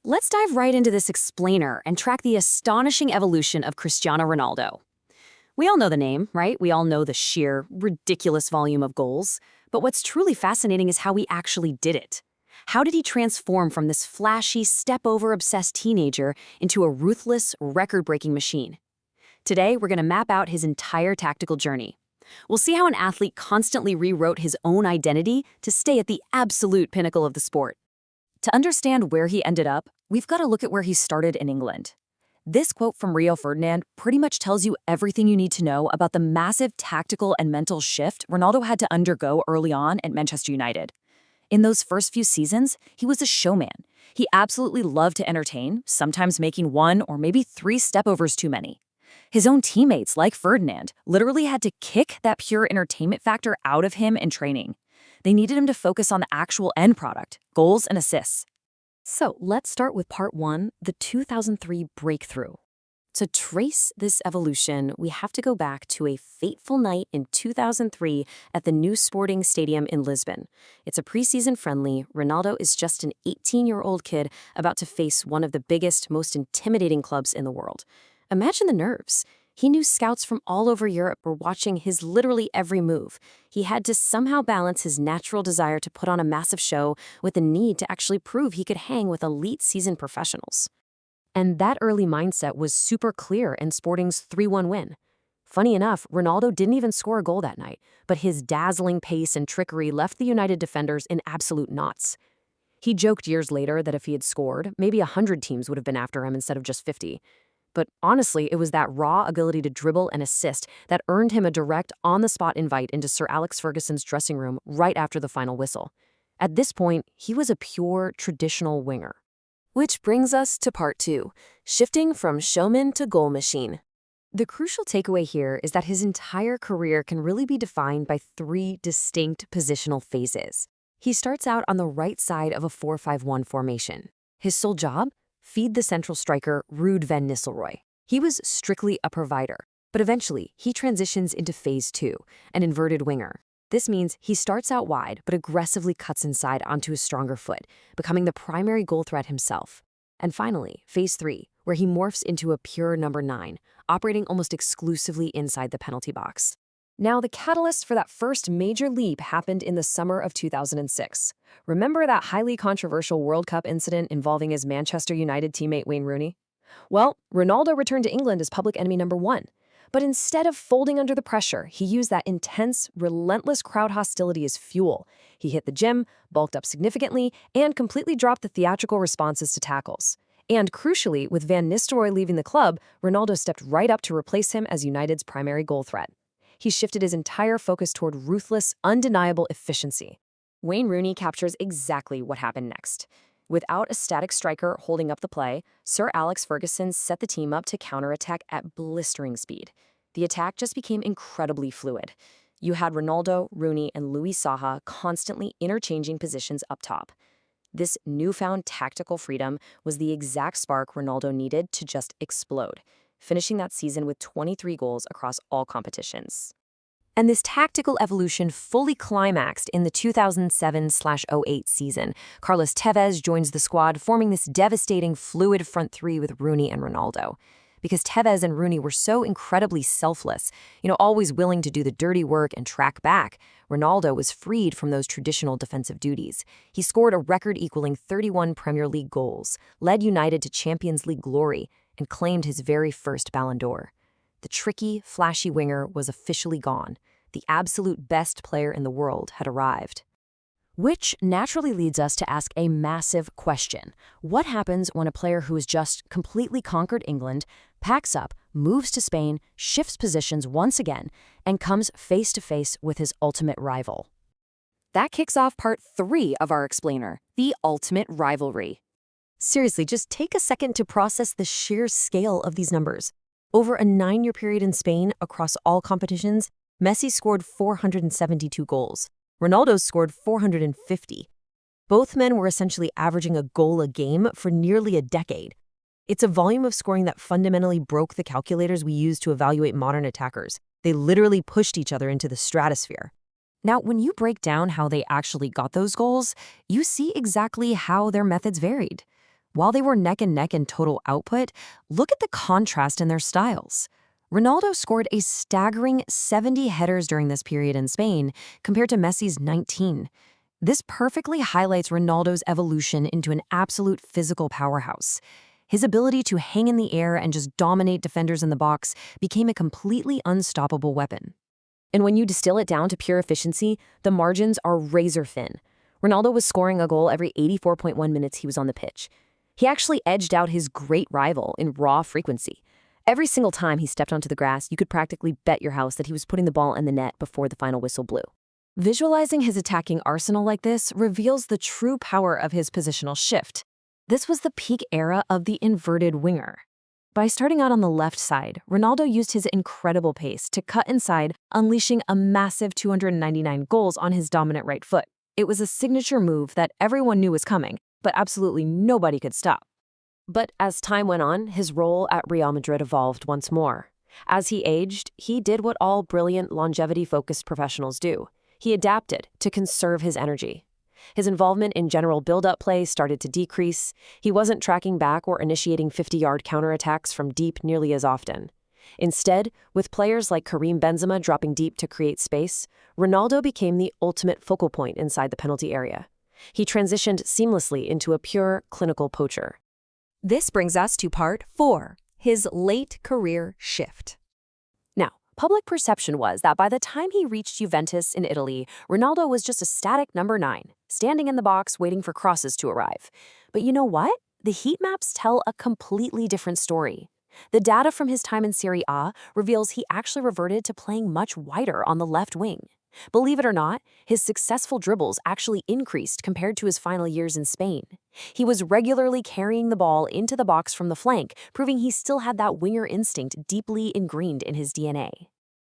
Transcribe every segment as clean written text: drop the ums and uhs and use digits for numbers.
Let's dive right into this explainer and track the astonishing evolution of Cristiano Ronaldo. We all know the name, right? We all know the sheer, ridiculous volume of goals. But what's truly fascinating is how he actually did it. How did he transform from this flashy, step-over-obsessed teenager into a ruthless, record-breaking machine? Today, we're going to map out his entire tactical journey. We'll see how an athlete constantly rewrote his own identity to stay at the absolute pinnacle of the sport. To understand where he ended up, we've got to look at where he started in England. This quote from Rio Ferdinand pretty much tells you everything you need to know about the massive tactical and mental shift Ronaldo had to undergo early on at Manchester United. In those first few seasons, he was a showman. He absolutely loved to entertain, sometimes making one or maybe three stepovers too many. His own teammates, like Ferdinand, literally had to kick that pure entertainment factor out of him in training. They needed him to focus on the actual end product, goals and assists. So let's start with part one, the 2003 breakthrough. To trace this evolution, we have to go back to a fateful night in 2003 at the new Sporting Stadium in Lisbon. It's a preseason friendly. Ronaldo is just an 18-year-old kid about to face one of the biggest, most intimidating clubs in the world. Imagine the nerves. He knew scouts from all over Europe were watching his literally every move. He had to somehow balance his natural desire to put on a massive show with the need to actually prove he could hang with elite seasoned professionals. And that early mindset was super clear in Sporting's 3-1 win. Funny enough, Ronaldo didn't even score a goal that night, but his dazzling pace and trickery left the United defenders in absolute knots. He joked years later that if he had scored, maybe 100 teams would have been after him instead of just 50. But honestly, it was that raw ability to dribble and assist that earned him a direct, on-the-spot invite into Sir Alex Ferguson's dressing room right after the final whistle. At this point, he was a pure, traditional winger. Which brings us to part two, shifting from showman to goal machine. The crucial takeaway here is that his entire career can really be defined by three distinct positional phases. He starts out on the right side of a 4-5-1 formation. His sole job? Feed the central striker Ruud van Nistelrooy. He was strictly a provider, but eventually he transitions into phase two, an inverted winger. This means he starts out wide but aggressively cuts inside onto his stronger foot, becoming the primary goal threat himself. And finally, phase three, where he morphs into a pure number 9, operating almost exclusively inside the penalty box. Now, the catalyst for that first major leap happened in the summer of 2006. Remember that highly controversial World Cup incident involving his Manchester United teammate Wayne Rooney? Well, Ronaldo returned to England as public enemy number 1. But instead of folding under the pressure, he used that intense, relentless crowd hostility as fuel. He hit the gym, bulked up significantly, and completely dropped the theatrical responses to tackles. And crucially, with Van Nistelrooy leaving the club, Ronaldo stepped right up to replace him as United's primary goal threat. He shifted his entire focus toward ruthless, undeniable efficiency. Wayne Rooney captures exactly what happened next. Without a static striker holding up the play, Sir Alex Ferguson set the team up to counterattack at blistering speed. The attack just became incredibly fluid. You had Ronaldo, Rooney, and Luis Saha constantly interchanging positions up top. This newfound tactical freedom was the exact spark Ronaldo needed to just explode, finishing that season with 23 goals across all competitions. And this tactical evolution fully climaxed in the 2007-08 season. Carlos Tevez joins the squad, forming this devastating, fluid front three with Rooney and Ronaldo. Because Tevez and Rooney were so incredibly selfless, always willing to do the dirty work and track back, Ronaldo was freed from those traditional defensive duties. He scored a record-equaling 31 Premier League goals, led United to Champions League glory, and claimed his very first Ballon d'Or. The tricky, flashy winger was officially gone. The absolute best player in the world had arrived. Which naturally leads us to ask a massive question. What happens when a player who has just completely conquered England packs up, moves to Spain, shifts positions once again, and comes face-to-face with his ultimate rival? That kicks off part 3 of our explainer, the ultimate rivalry. Seriously, just take a second to process the sheer scale of these numbers. Over a 9-year period in Spain, across all competitions, Messi scored 472 goals. Ronaldo scored 450. Both men were essentially averaging a goal a game for nearly a decade. It's a volume of scoring that fundamentally broke the calculators we use to evaluate modern attackers. They literally pushed each other into the stratosphere. Now, when you break down how they actually got those goals, you see exactly how their methods varied. While they were neck and neck in total output, look at the contrast in their styles. Ronaldo scored a staggering 70 headers during this period in Spain, compared to Messi's 19. This perfectly highlights Ronaldo's evolution into an absolute physical powerhouse. His ability to hang in the air and just dominate defenders in the box became a completely unstoppable weapon. And when you distill it down to pure efficiency, the margins are razor thin. Ronaldo was scoring a goal every 84.1 minutes he was on the pitch. He actually edged out his great rival in raw frequency. Every single time he stepped onto the grass, you could practically bet your house that he was putting the ball in the net before the final whistle blew. Visualizing his attacking arsenal like this reveals the true power of his positional shift. This was the peak era of the inverted winger. By starting out on the left side, Ronaldo used his incredible pace to cut inside, unleashing a massive 299 goals on his dominant right foot. It was a signature move that everyone knew was coming, but absolutely nobody could stop. But as time went on, his role at Real Madrid evolved once more. As he aged, he did what all brilliant, longevity-focused professionals do. He adapted to conserve his energy. His involvement in general build-up play started to decrease. He wasn't tracking back or initiating 50-yard counterattacks from deep nearly as often. Instead, with players like Karim Benzema dropping deep to create space, Ronaldo became the ultimate focal point inside the penalty area. He transitioned seamlessly into a pure, clinical poacher. This brings us to part 4, his late career shift. Now, public perception was that by the time he reached Juventus in Italy, Ronaldo was just a static number 9, standing in the box waiting for crosses to arrive. But you know what? The heat maps tell a completely different story. The data from his time in Serie A reveals he actually reverted to playing much wider on the left wing. Believe it or not, his successful dribbles actually increased compared to his final years in Spain. He was regularly carrying the ball into the box from the flank, proving he still had that winger instinct deeply ingrained in his DNA.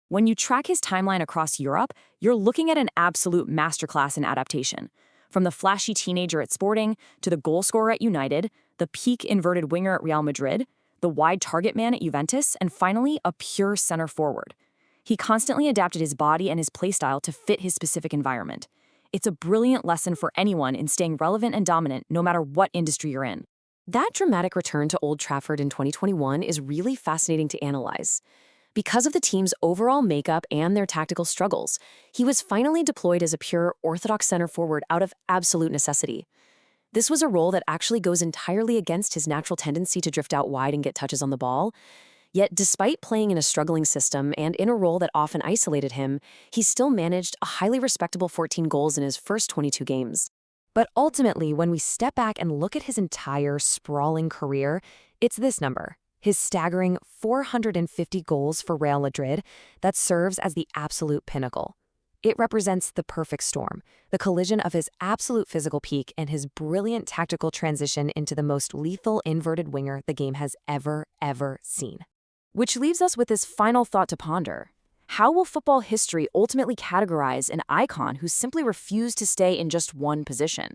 When you track his timeline across Europe, you're looking at an absolute masterclass in adaptation. From the flashy teenager at Sporting, to the goal scorer at United, the peak inverted winger at Real Madrid, the wide target man at Juventus, and finally, a pure center forward. He constantly adapted his body and his playstyle to fit his specific environment. It's a brilliant lesson for anyone in staying relevant and dominant no matter what industry you're in. That dramatic return to Old Trafford in 2021 is really fascinating to analyze. Because of the team's overall makeup and their tactical struggles, he was finally deployed as a pure orthodox center forward out of absolute necessity. This was a role that actually goes entirely against his natural tendency to drift out wide and get touches on the ball. Yet, despite playing in a struggling system and in a role that often isolated him, he still managed a highly respectable 14 goals in his first 22 games. But ultimately, when we step back and look at his entire sprawling career, it's this number, his staggering 450 goals for Real Madrid, that serves as the absolute pinnacle. It represents the perfect storm, the collision of his absolute physical peak and his brilliant tactical transition into the most lethal inverted winger the game has ever seen. Which leaves us with this final thought to ponder. How will football history ultimately categorize an icon who simply refused to stay in just one position?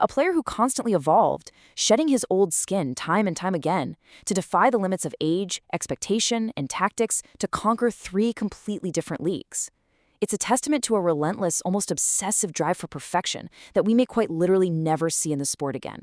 A player who constantly evolved, shedding his old skin time and time again, to defy the limits of age, expectation, and tactics to conquer 3 completely different leagues. It's a testament to a relentless, almost obsessive drive for perfection that we may quite literally never see in the sport again.